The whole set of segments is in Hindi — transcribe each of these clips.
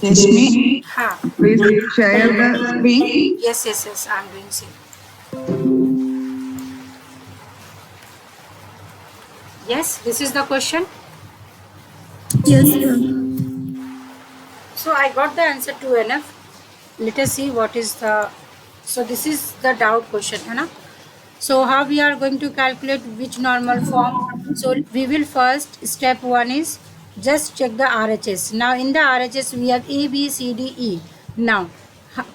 Yes, me. Please share the screen. Yes, I'm doing same. Yes, this is the question. Yes, ma'am. So I got the answer 2NF. Let us see what is the. So this is the doubt question, है ना? So how we are going to calculate which normal form? So we will first, step 1 is just check the RHS. Now in the RHS we have A, B, C, D, E. Now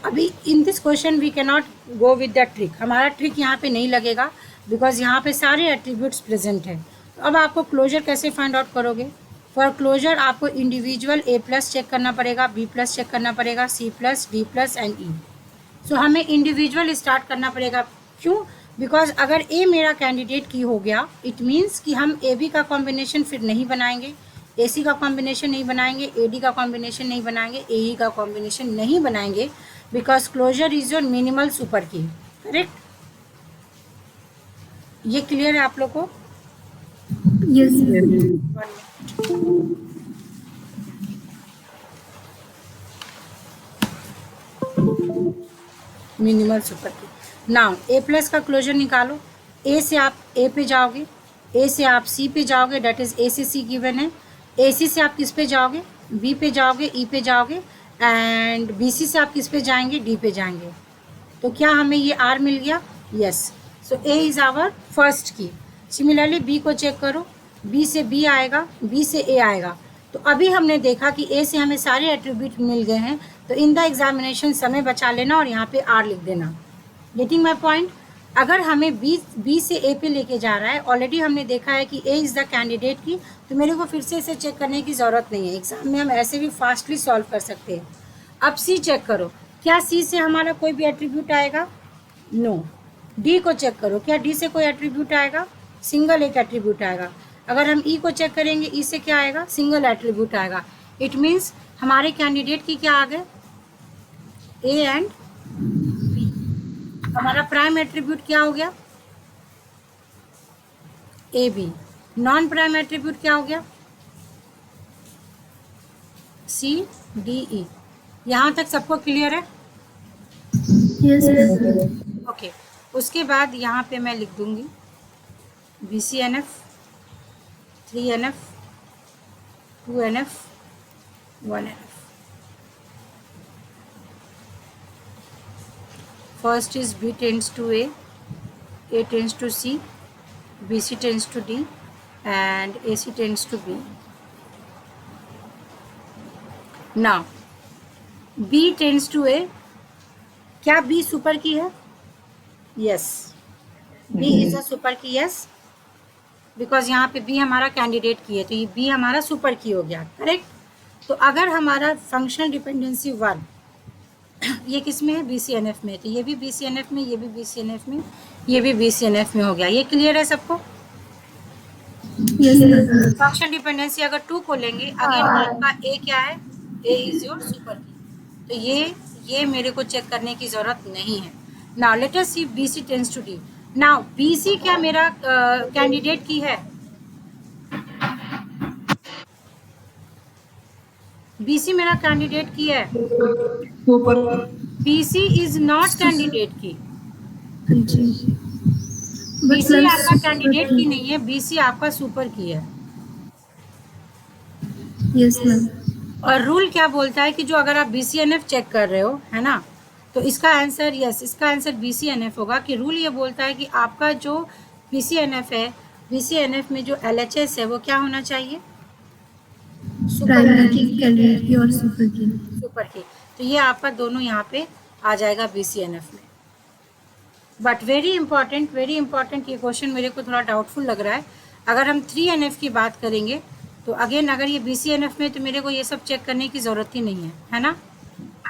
अभी in this question we cannot go with the trick. हमारा ट्रिक यहाँ पे नहीं लगेगा बिकॉज यहाँ पे सारे एट्रीब्यूट्स प्रेजेंट है. तो अब आपको क्लोजर कैसे फाइंड आउट करोगे? फॉर क्लोजर आपको इंडिविजुअल A प्लस चेक करना पड़ेगा, B प्लस चेक करना पड़ेगा, C plus, D plus and E. सो हमें इंडिविजुअल स्टार्ट करना पड़ेगा. क्यों? बिकॉज अगर ए मेरा कैंडिडेट की हो गया इट मीन्स कि हम ए बी का कॉम्बिनेशन फिर नहीं बनाएंगे, ए सी का कॉम्बिनेशन नहीं बनाएंगे, ए डी का कॉम्बिनेशन नहीं बनाएंगे, ए ई का कॉम्बिनेशन नहीं बनाएंगे because closure is your minimal super key. Correct? ये क्लियर है आप लोग को? Yes. Minimal super key. Now A plus का क्लोजर निकालो. ए से आप ए पे जाओगे, ए से आप सी पे जाओगे, डेट इज ए से सी गिवन है. ए सी से आप किस पे जाओगे? बी पे जाओगे, ई पे जाओगे एंड बी सी से आप किस पे जाएंगे? डी पे जाएंगे. तो क्या हमें ये आर मिल गया? Yes. So A is our first key. Similarly B को चेक करो, बी से बी आएगा, बी से ए आएगा. तो अभी हमने देखा कि ए से हमें सारे एट्रीब्यूट मिल गए हैं. तो इन द एग्जामिनेशन समय बचा लेना और यहाँ पे आर लिख देना. Getting my point? अगर हमें बी से ए पे लेके जा रहा है, ऑलरेडी हमने देखा है कि A is the candidate key, तो मेरे को फिर से इसे चेक करने की ज़रूरत नहीं है. एग्जाम में हम ऐसे भी फास्टली सॉल्व कर सकते हैं. अब सी चेक करो, क्या सी से हमारा कोई भी एट्रीब्यूट आएगा? नो. डी को चेक करो, क्या डी से कोई एट्रीब्यूट आएगा? सिंगल एक एट्रीब्यूट आएगा. अगर हम ई को चेक करेंगे, ई से क्या आएगा? सिंगल एट्रीब्यूट आएगा. इट मीन्स हमारे कैंडिडेट की क्या आ गए? A and B. हमारा प्राइम एट्रीब्यूट क्या हो गया? A B. Non prime attribute क्या हो गया? C D E. यहाँ तक सबको क्लियर है? Yes, ma'am. ओके. उसके बाद यहाँ पे मैं लिख दूंगी BCNF, 3NF, 2NF, 1NF. First is B tends to A tends to C, BC tends to D and AC tends to B. Now B tends to A. क्या B सुपर की है? Yes. B is a super key. Yes, because यहाँ पे बी हमारा कैंडिडेट की है, तो ये बी हमारा सुपर की हो गया. करेक्ट? तो अगर हमारा फंक्शनल डिपेंडेंसी 1 ये किस में है? BCNF में. तो ये भी BCNF में, ये भी BCNF में, ये भी BCNF में हो गया. ये क्लियर है सबको? Yes, ma'am. फंक्शनल डिपेंडेंसी अगर 2 को लेंगे, अगेन आपका ए क्या है? ए इज योर सुपर की. तो ये मेरे को चेक करने की जरूरत नहीं है. Now let us see BC tends to D. Now BC क्या मेरा कैंडिडेट की है? BC मेरा कैंडिडेट की है. Super. BC is not candidate की. हाँ जी. But BC ma'am, आपका कैंडिडेट की नहीं है, BC आपका सुपर की है. Yes, ma'am. और रूल क्या बोलता है कि जो अगर आप BCNF चेक कर रहे हो, है ना, तो इसका आंसर यस, इसका आंसर BCNF होगा. कि रूल ये बोलता है कि आपका जो BCNF है, BCNF में जो LHS है वो क्या होना चाहिए? प्राइमरी की, कैंडिडेट की और सुपर की. Super key. तो ये आपका दोनों यहाँ पे आ जाएगा BCNF में. बट वेरी इंपॉर्टेंट ये क्वेश्चन मेरे को थोड़ा डाउटफुल लग रहा है. अगर हम 3NF की बात करेंगे तो अगेन अगर ये BCNF में, तो मेरे को ये सब चेक करने की जरूरत ही नहीं है ना?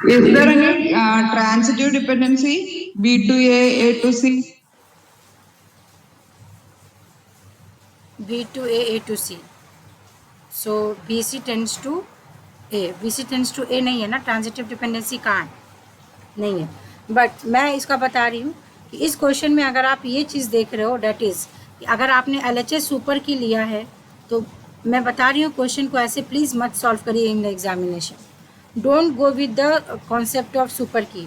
Is there any transitive dependency? B to A to C? B to A to C. So BC tends to A. BC tends to A नहीं है ना? ट्रांजिटिव डिपेंडेंसी कहाँ है? नहीं है. बट मैं इसका बता रही हूँ कि इस क्वेश्चन में अगर आप ये चीज़ देख रहे हो, डेट इज़ अगर आपने LHS सुपर की लिया है, तो मैं बता रही हूँ क्वेश्चन को ऐसे प्लीज़ मत सॉल्व करिए in the examination. Don't go with the concept of super की,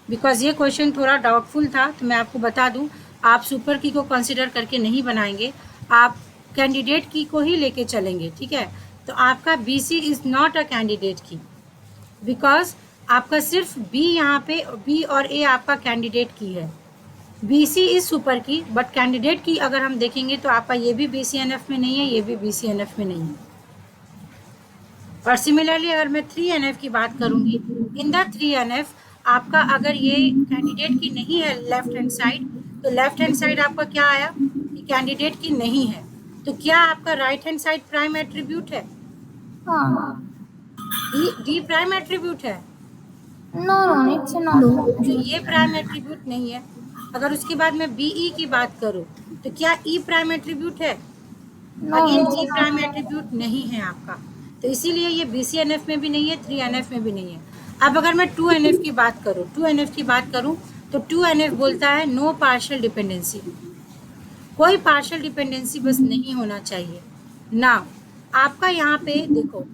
बिकॉज ये क्वेश्चन थोड़ा डाउटफुल था, तो मैं आपको बता दूं, आप सुपर की को कंसिडर करके नहीं बनाएंगे, आप कैंडिडेट की को ही लेके चलेंगे, ठीक है। तो आपका B C is not a candidate key, because आपका सिर्फ बी यहाँ पे, बी और ए आपका कैंडिडेट की है। बी सी इज सुपर की, बट कैंडिडेट की अगर हम देखेंगे तो आपका ये भी बी सी एन एफ में नहीं है, ये भी बी सी एन एफ में नहीं है। और सिमिलरली अगर मैं 3NF की बात करूंगी, इन द 3NF आपका अगर ये कैंडिडेट की नहीं है लेफ्ट हैंड साइड, तो लेफ्ट हैंड साइड आपका क्या आया कि कैंडिडेट की नहीं है, तो क्या आपका right hand side prime attribute है? डी प्राइम एट्रीब्यूट है? No, it's not. तो ये प्राइम एट्रीब्यूट नहीं है। अगर उसके बाद मैं बीई की बात करूं, तो क्या ई प्राइम एट्रीब्यूट है? अगेन ई प्राइम एट्रीब्यूट नहीं है आपका, तो इसीलिए ये BCNF में भी नहीं है, 3NF में भी नहीं है। अब अगर मैं 2NF की बात करूं, 2NF की बात करूं तो 2NF बोलता है नो पार्शियल डिपेंडेंसी, कोई पार्शियल डिपेंडेंसी बस नहीं होना चाहिए ना। आपका यहाँ पे देखो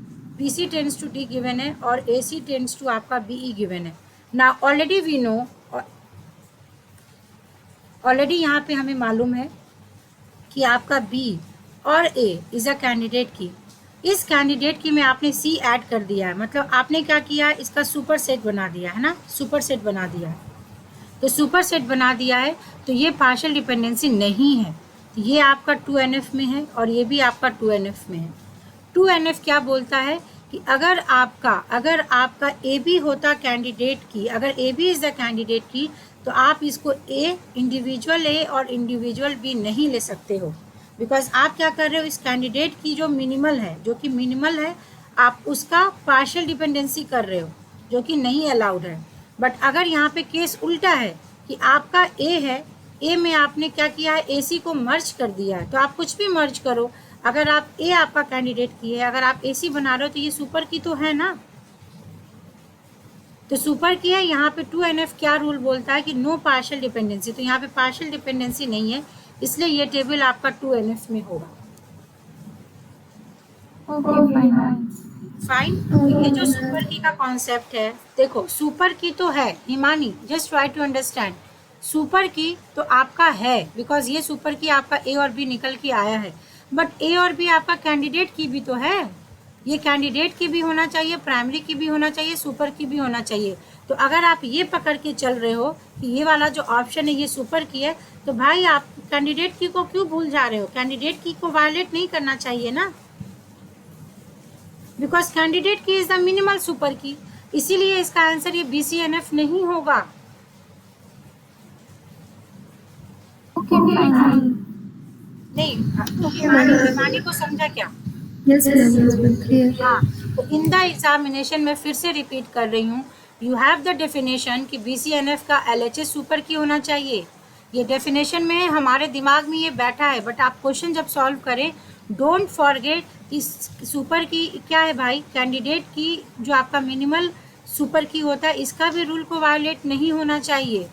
BC tends to D given है और AC टेंड्स टू आपका BE गिवन है ना। ऑलरेडी वी नो, ऑलरेडी यहाँ पे हमें मालूम है कि आपका B और A इज अ कैंडिडेट की। इस कैंडिडेट की में आपने C ऐड कर दिया है, मतलब आपने क्या किया, इसका सुपर सेट बना दिया है ना, सुपर सेट बना दिया है। तो सुपर सेट बना दिया है तो ये पार्शियल डिपेंडेंसी नहीं है, तो ये आपका 2NF में है और ये भी आपका 2NF में है। 2NF क्या बोलता है कि अगर आपका ए बी होता कैंडिडेट की, अगर A B is the candidate key, तो आप इसको ए इंडिविजुअल ए और इंडिविजुअल बी नहीं ले सकते हो, बिकॉज आप क्या कर रहे हो, इस कैंडिडेट की जो मिनिमल है, जो कि मिनिमल है, आप उसका पार्शियल डिपेंडेंसी कर रहे हो, जो कि नहीं अलाउड है। बट अगर यहाँ पे केस उल्टा है कि आपका ए है, ए में आपने क्या किया है, ए सी को मर्ज कर दिया है, तो आप कुछ भी मर्ज करो, अगर आप ए आपका कैंडिडेट की है, अगर आप ए सी बना रहे हो, तो ये सुपर की तो है ना, तो सुपर की है। यहाँ पे 2NF क्या रूल बोलता है कि नो पार्शियल डिपेंडेंसी, तो यहाँ पे पार्शियल डिपेंडेंसी नहीं है, इसलिए ये टेबल आपका 2NF में होगा। Okay, fine. फाइन। तो ये जो सुपर की का कॉन्सेप्ट है, देखो सुपर की तो है Himani, just try to understand, super key तो आपका है, बिकॉज ये सुपर की आपका ए और बी निकल के आया है, बट ए और बी आपका कैंडिडेट की भी तो है, ये कैंडिडेट की भी होना चाहिए, प्राइमरी की भी होना चाहिए, सुपर की भी होना चाहिए। तो अगर आप ये पकड़ के चल रहे हो कि ये वाला जो ऑप्शन है ये सुपर की है, तो भाई आप कैंडिडेट की को क्यों भूल जा रहे हो? कैंडिडेट की को वायलेट नहीं करना चाहिए ना, बिकॉज कैंडिडेट की इज द मिनिमल सुपर की, इसीलिए इसका आंसर ये BCNF नहीं होगा। Okay, fine. नहीं, हिमानी को समझा क्या? Yes, ma'am. Yes, ma'am. Clear. हाँ, तो इन द एग्जामिनेशन में फिर से रिपीट कर रही हूँ, यू हैव द डेफिनेशन कि BCNF का LHS सुपर की होना चाहिए। ये डेफिनेशन में हमारे दिमाग में ये बैठा है, बट आप क्वेश्चन जब सॉल्व करें, डोंट फॉरगेट कि सुपर की क्या है भाई, कैंडिडेट की जो आपका मिनिमल सुपर की होता है, इसका भी रूल को वायलेट नहीं होना चाहिए।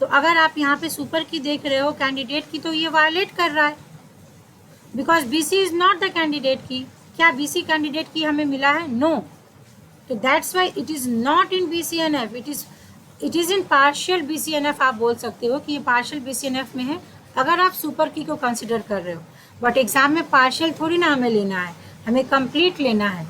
तो अगर आप यहाँ पे सुपर की देख रहे हो कैंडिडेट की, तो ये वायलेट कर रहा है, because BC is not the candidate की। क्या BC कैंडिडेट की हमें मिला है? नो। तो that's why it is not in BCNF, it is in partial BCNF। आप बोल सकते हो कि ये पार्शियल BCNF में है अगर आप सुपर की को कंसिडर कर रहे हो, बट एग्जाम में पार्शियल थोड़ी ना हमें लेना है, हमें कंप्लीट लेना है।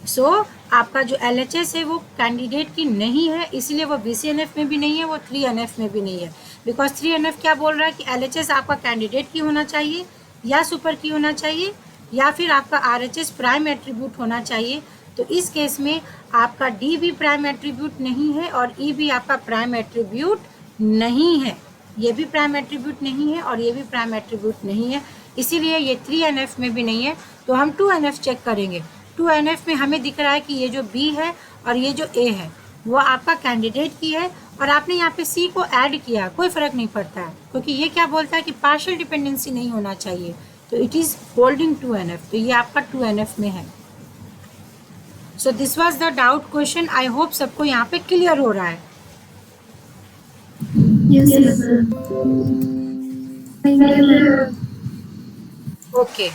सो आपका जो LHS है वो कैंडिडेट की नहीं है, इसलिए वो BCNF में भी नहीं है, वो 3NF में भी नहीं है, बिकॉज 3NF क्या बोल रहा है कि LHS आपका कैंडिडेट की होना चाहिए या सुपर की होना चाहिए, या फिर आपका RHS प्राइम एट्रीब्यूट होना चाहिए। तो इस केस में आपका D भी प्राइम एट्रीब्यूट नहीं है और E भी आपका प्राइम एट्रीब्यूट नहीं है, ये भी प्राइम एट्रीब्यूट नहीं है और ये भी प्राइम एट्रीब्यूट नहीं है, इसीलिए ये 3NF में भी नहीं है। तो हम 2NF चेक करेंगे। 2NF में हमें दिख रहा है कि ये जो B है और ये जो A है वो आपका कैंडिडेट की है, और आपने यहाँ पे C को ऐड किया, कोई फर्क नहीं पड़ता है, क्योंकि ये क्या बोलता है कि पार्शियल डिपेंडेंसी नहीं होना चाहिए, तो इट इज होल्डिंग 2NF, तो ये आपका 2NF में है। So this was the doubt question. I hope सबको यहाँ पे क्लियर हो रहा है। Yes, ma'am. Thank you, ma'am. Okay